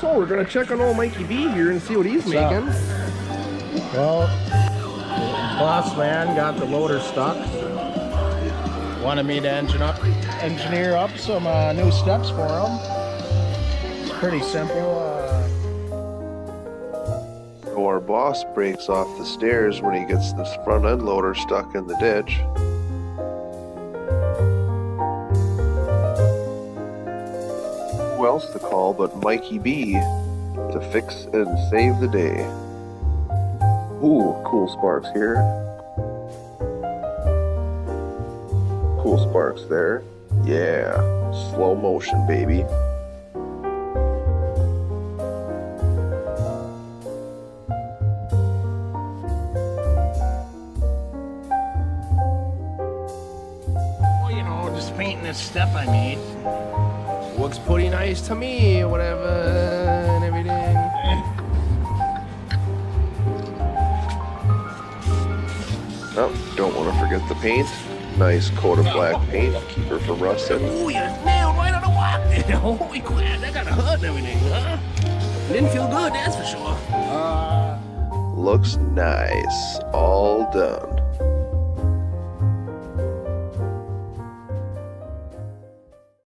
So we're gonna check on old Mikey B here and see what he's making. Well, boss man got the loader stuck. Wanted me to engineer up some new steps for him. It's pretty simple. So our boss breaks off the stairs when he gets this front end loader stuck in the ditch. Who else to call but Mikey B to fix and save the day? Ooh, cool sparks here. Cool sparks there. Yeah, slow motion, baby. Well, you know, just painting this step I made. Looks pretty nice to me, or whatever, and everything. Oh, don't want to forget the paint. Nice coat of black paint, keep her from rusting. Ooh, you nailed right on the walk there. Holy crap, that got a hurt and everything, huh? Didn't feel good, that's for sure. Looks nice. All done.